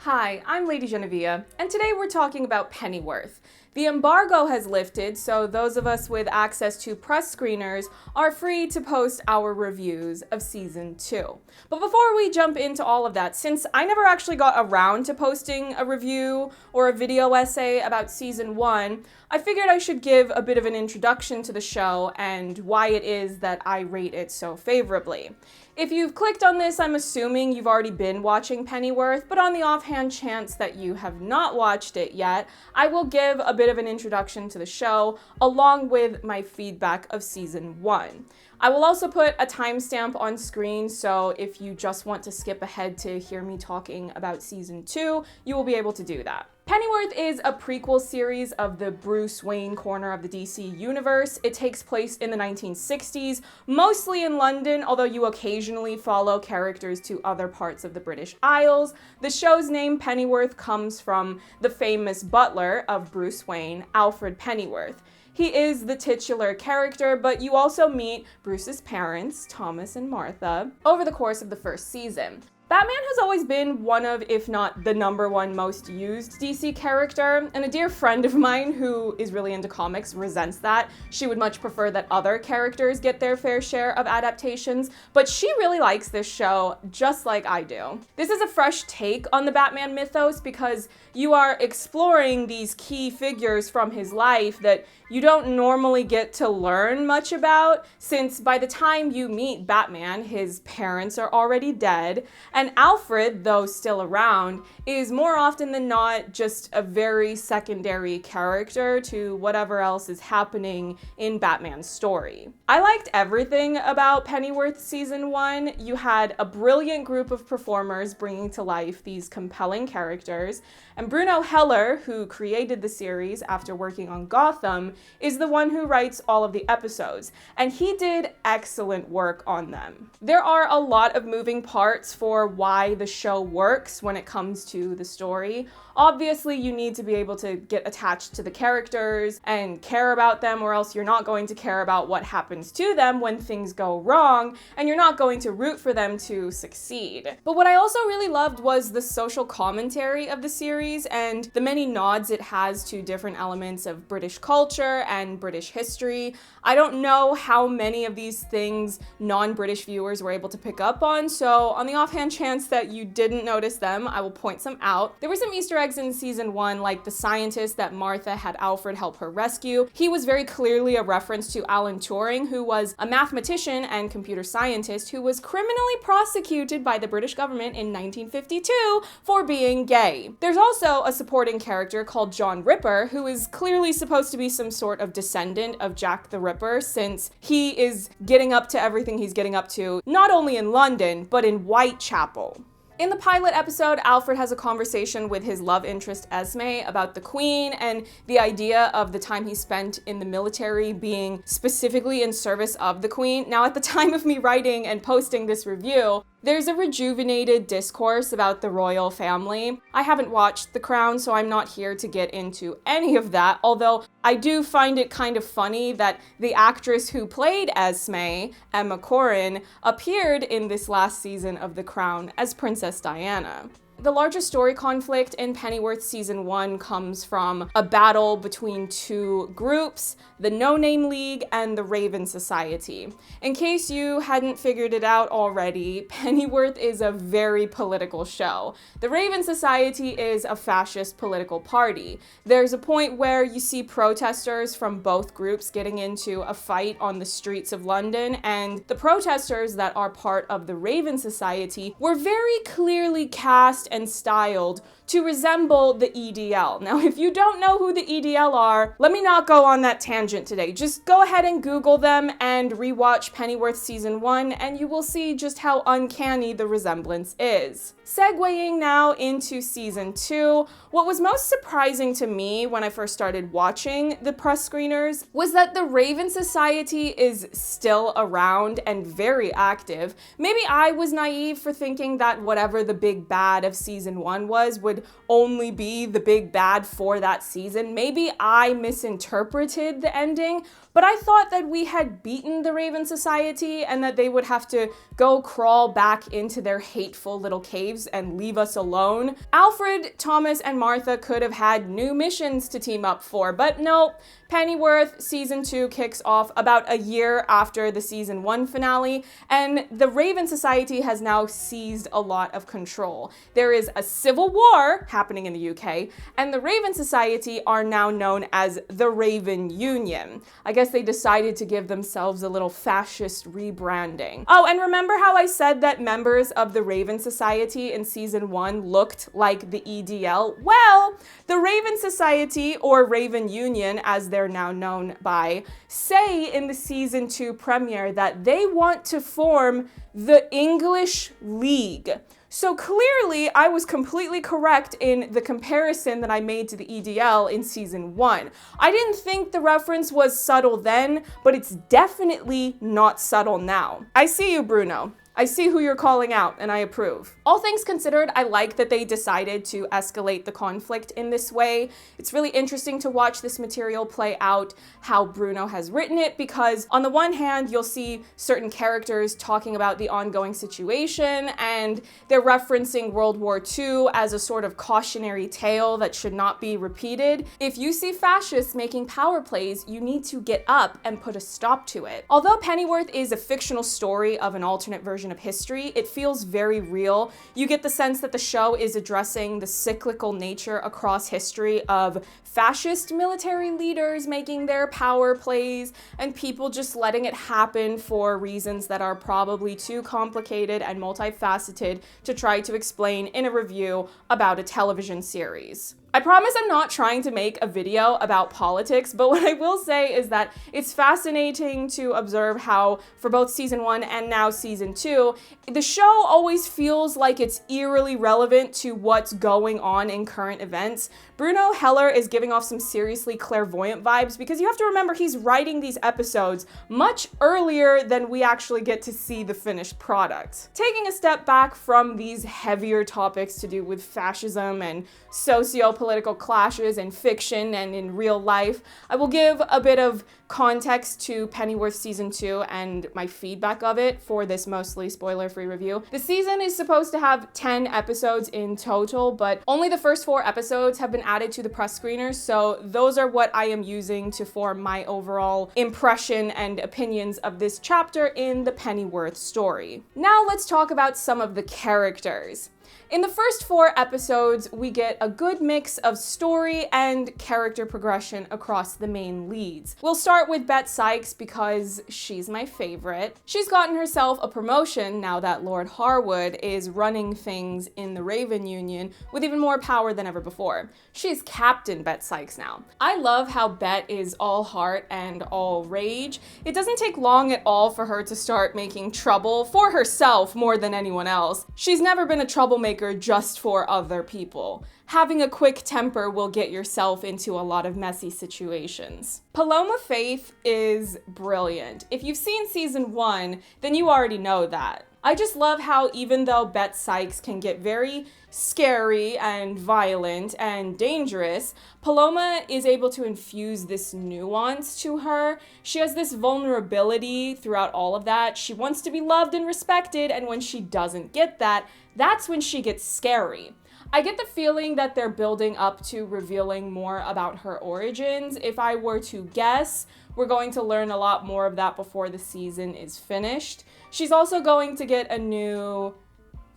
Hi, I'm LadyJenevia, and today we're talking about Pennyworth. The embargo has lifted, so those of us with access to press screeners are free to post our reviews of Season 2. But before we jump into all of that, since I never actually got around to posting a review or a video essay about Season 1, I figured I should give a bit of an introduction to the show and why it is that I rate it so favorably. If you've clicked on this, I'm assuming you've already been watching Pennyworth, but on the offhand chance that you have not watched it yet, I will give a bit of an introduction to the show, along with my feedback of Season 1. I will also put a timestamp on screen, so if you just want to skip ahead to hear me talking about Season 2, you will be able to do that. Pennyworth is a prequel series of the Bruce Wayne corner of the DC universe. It takes place in the 1960s, mostly in London, although you occasionally follow characters to other parts of the British Isles. The show's name, Pennyworth, comes from the famous butler of Bruce Wayne, Alfred Pennyworth. He is the titular character, but you also meet Bruce's parents, Thomas and Martha, over the course of the first season. Batman has always been one of, if not the #1 most used DC character, and a dear friend of mine who is really into comics resents that. She would much prefer that other characters get their fair share of adaptations, but she really likes this show just like I do. This is a fresh take on the Batman mythos because you are exploring these key figures from his life that you don't normally get to learn much about, since by the time you meet Batman, his parents are already dead, and Alfred, though still around, is more often than not just a very secondary character to whatever else is happening in Batman's story. I liked everything about Pennyworth Season 1. You had a brilliant group of performers bringing to life these compelling characters, and Bruno Heller, who created the series after working on Gotham, is the one who writes all of the episodes, and he did excellent work on them. There are a lot of moving parts for why the show works when it comes to the story. Obviously, you need to be able to get attached to the characters and care about them, or else you're not going to care about what happens to them when things go wrong, and you're not going to root for them to succeed. But what I also really loved was the social commentary of the series and the many nods it has to different elements of British culture and British history. I don't know how many of these things non-British viewers were able to pick up on, so on the offhand chance that you didn't notice them, I will point some out. There were some Easter eggs in Season 1, like the scientist that Martha had Alfred help her rescue. He was very clearly a reference to Alan Turing, who was a mathematician and computer scientist who was criminally prosecuted by the British government in 1952 for being gay. There's also a supporting character called John Ripper, who is clearly supposed to be some sort of descendant of Jack the Ripper, since he is getting up to everything he's getting up to, not only in London, but in Whitechapel. In the pilot episode, Alfred has a conversation with his love interest Esme about the Queen and the idea of the time he spent in the military being specifically in service of the Queen. Now, at the time of me writing and posting this review, there's a rejuvenated discourse about the royal family. I haven't watched The Crown, so I'm not here to get into any of that, although I do find it kind of funny that the actress who played Esme, Emma Corrin, appeared in this last season of The Crown as Princess Diana. The largest story conflict in Pennyworth Season 1 comes from a battle between two groups, the No Name League and the Raven Society. In case you hadn't figured it out already, Pennyworth is a very political show. The Raven Society is a fascist political party. There's a point where you see protesters from both groups getting into a fight on the streets of London, and the protesters that are part of the Raven Society were very clearly cast and styled to resemble the EDL. Now, if you don't know who the EDL are, let me not go on that tangent today. Just go ahead and Google them and rewatch Pennyworth Season 1, and you will see just how uncanny the resemblance is. Segueing now into Season 2, what was most surprising to me when I first started watching the press screeners was that the Raven Society is still around and very active. Maybe I was naive for thinking that whatever the big bad of Season 1 was would would only be the big bad for that season. Maybe I misinterpreted the ending, but I thought that we had beaten the Raven Society and that they would have to go crawl back into their hateful little caves and leave us alone. Alfred, Thomas, and Martha could have had new missions to team up for, but no. Pennyworth season 2 kicks off about a year after the season 1 finale, and the Raven Society has now seized a lot of control. There is a civil war happening in the UK, and the Raven Society are now known as the Raven Union. I guess they decided to give themselves a little fascist rebranding. Oh, and remember how I said that members of the Raven Society in season 1 looked like the EDL? Well, the Raven Society, or Raven Union as they're now known by, say in the season 2 premiere that they want to form the English League. So clearly I was completely correct in the comparison that I made to the EDL in season 1. I didn't think the reference was subtle then, but it's definitely not subtle now. I see you, Bruno. I see who you're calling out, and I approve. All things considered, I like that they decided to escalate the conflict in this way. It's really interesting to watch this material play out how Bruno has written it, because on the one hand, you'll see certain characters talking about the ongoing situation, and they're referencing World War II as a sort of cautionary tale that should not be repeated. If you see fascists making power plays, you need to get up and put a stop to it. Although Pennyworth is a fictional story of an alternate version of history, it feels very real. You get the sense that the show is addressing the cyclical nature across history of fascist military leaders making their power plays and people just letting it happen for reasons that are probably too complicated and multifaceted to try to explain in a review about a television series. I promise I'm not trying to make a video about politics, but what I will say is that it's fascinating to observe how, for both season 1 and now season 2, the show always feels like it's eerily relevant to what's going on in current events. Bruno Heller is giving off some seriously clairvoyant vibes, because you have to remember he's writing these episodes much earlier than we actually get to see the finished product. Taking a step back from these heavier topics to do with fascism and socio-political clashes in fiction and in real life, I will give a bit of context to Pennyworth season 2 and my feedback of it for this mostly spoiler-free review. The season is supposed to have 10 episodes in total, but only the first 4 episodes have been added to the press screeners, so those are what I am using to form my overall impression and opinions of this chapter in the Pennyworth story. Now let's talk about some of the characters. In the first 4 episodes, we get a good mix of story and character progression across the main leads. We'll start with Sykes because she's my favorite. She's gotten herself a promotion now that Lord Harwood is running things in the Raven Union with even more power than ever before. She's Captain Sykes now. I love how Bet is all heart and all rage. It doesn't take long at all for her to start making trouble for herself more than anyone else. She's never been a troublemaker just for other people. Having a quick temper will get yourself into a lot of messy situations. Paloma Faith is brilliant. If you've seen season 1, then you already know that. I just love how even though Sykes can get very scary and violent and dangerous, Paloma is able to infuse this nuance to her. She has this vulnerability throughout all of that. She wants to be loved and respected, and when she doesn't get that, that's when she gets scary. I get the feeling that they're building up to revealing more about her origins. If I were to guess, we're going to learn a lot more of that before the season is finished. She's also going to get a new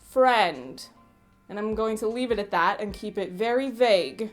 friend, and I'm going to leave it at that and keep it very vague.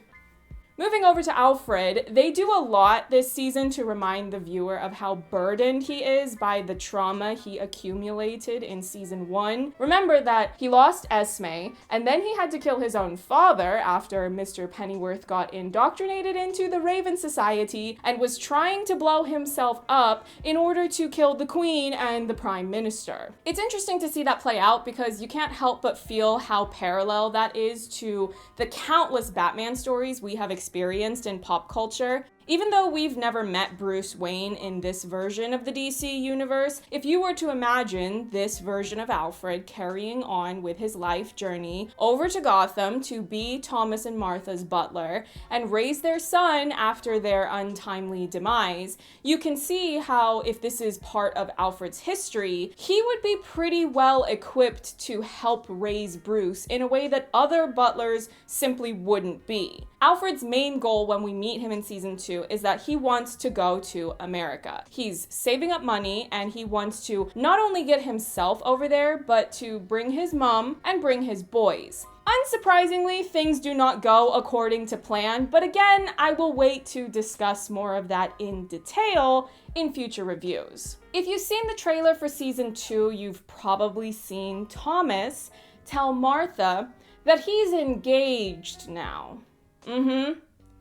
Moving over to Alfred, they do a lot this season to remind the viewer of how burdened he is by the trauma he accumulated in season 1. Remember that he lost Esme, and then he had to kill his own father after Mr. Pennyworth got indoctrinated into the Raven Society and was trying to blow himself up in order to kill the Queen and the Prime Minister. It's interesting to see that play out because you can't help but feel how parallel that is to the countless Batman stories we have experienced in pop culture. Even though we've never met Bruce Wayne in this version of the DC universe, if you were to imagine this version of Alfred carrying on with his life journey over to Gotham to be Thomas and Martha's butler and raise their son after their untimely demise, you can see how if this is part of Alfred's history, he would be pretty well equipped to help raise Bruce in a way that other butlers simply wouldn't be. Alfred's main goal when we meet him in season 2 is that he wants to go to America. He's saving up money and he wants to not only get himself over there, but to bring his mom and bring his boys. Unsurprisingly, things do not go according to plan, but again, I will wait to discuss more of that in detail in future reviews. If you've seen the trailer for season 2, you've probably seen Thomas tell Martha that he's engaged now.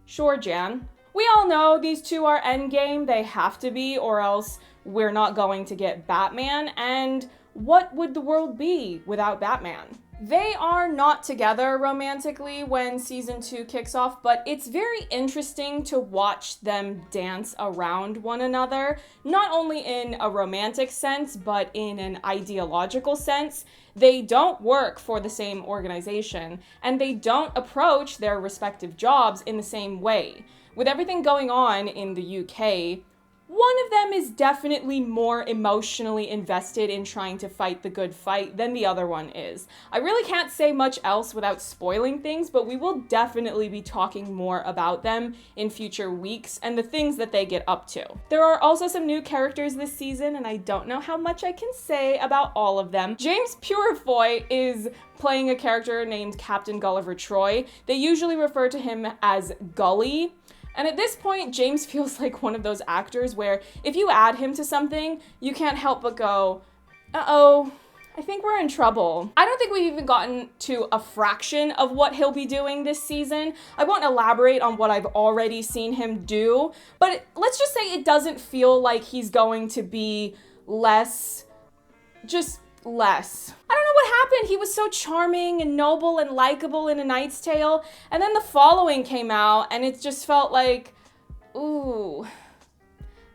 Sure, Jan. We all know these two are endgame, they have to be, or else we're not going to get Batman, and what would the world be without Batman? They are not together romantically when season 2 kicks off, but it's very interesting to watch them dance around one another, not only in a romantic sense, but in an ideological sense. They don't work for the same organization, and they don't approach their respective jobs in the same way. With everything going on in the UK, one of them is definitely more emotionally invested in trying to fight the good fight than the other one is. I really can't say much else without spoiling things, but we will definitely be talking more about them in future weeks and the things that they get up to. There are also some new characters this season, and I don't know how much I can say about all of them. James Purefoy is playing a character named Captain Gulliver Troy. They usually refer to him as Gully. And at this point, James feels like one of those actors where if you add him to something, you can't help but go, uh-oh, I think we're in trouble. I don't think we've even gotten to a fraction of what he'll be doing this season. I won't elaborate on what I've already seen him do, but let's just say it doesn't feel like he's going to be less. I don't know what happened. He was so charming and noble and likable in A Knight's Tale, and then The Following came out, and it just felt like, ooh,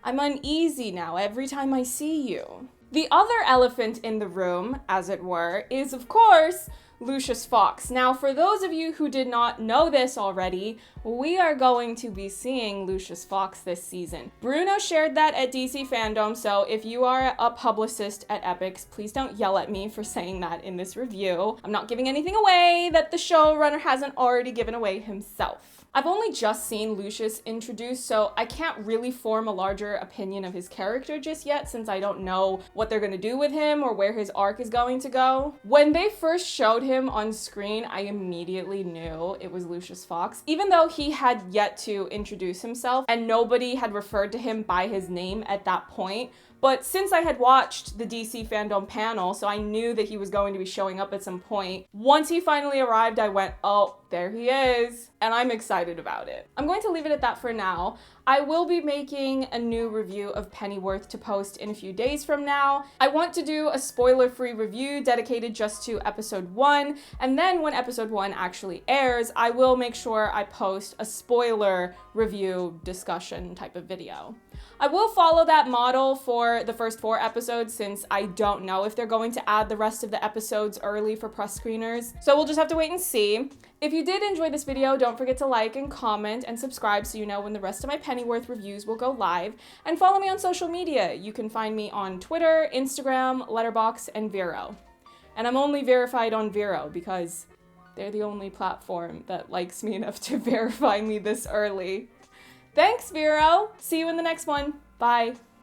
I'm uneasy now every time I see you. The other elephant in the room, as it were, is of course Lucius Fox. Now, for those of you who did not know this already, we are going to be seeing Lucius Fox this season. Bruno shared that at DC Fandom, so if you are a publicist at Epix, please don't yell at me for saying that in this review. I'm not giving anything away that the showrunner hasn't already given away himself. I've only just seen Lucius introduced, so I can't really form a larger opinion of his character just yet since I don't know what they're gonna do with him or where his arc is going to go. When they first showed him on screen, I immediately knew it was Lucius Fox, even though he had yet to introduce himself and nobody had referred to him by his name at that point. But since I had watched the DC Fandom panel, so I knew that he was going to be showing up at some point, once he finally arrived, I went, oh, there he is, and I'm excited about it. I'm going to leave it at that for now. I will be making a new review of Pennyworth to post in a few days from now. I want to do a spoiler-free review dedicated just to episode 1, and then when episode 1 actually airs, I will make sure I post a spoiler review discussion type of video. I will follow that model for the first 4 episodes since I don't know if they're going to add the rest of the episodes early for press screeners. So we'll just have to wait and see. If you did enjoy this video, don't forget to like and comment and subscribe so you know when the rest of my Pennyworth reviews will go live. And follow me on social media. You can find me on Twitter, Instagram, Letterboxd, and Vero. And I'm only verified on Vero because they're the only platform that likes me enough to verify me this early. Thanks, Vero. See you in the next one. Bye.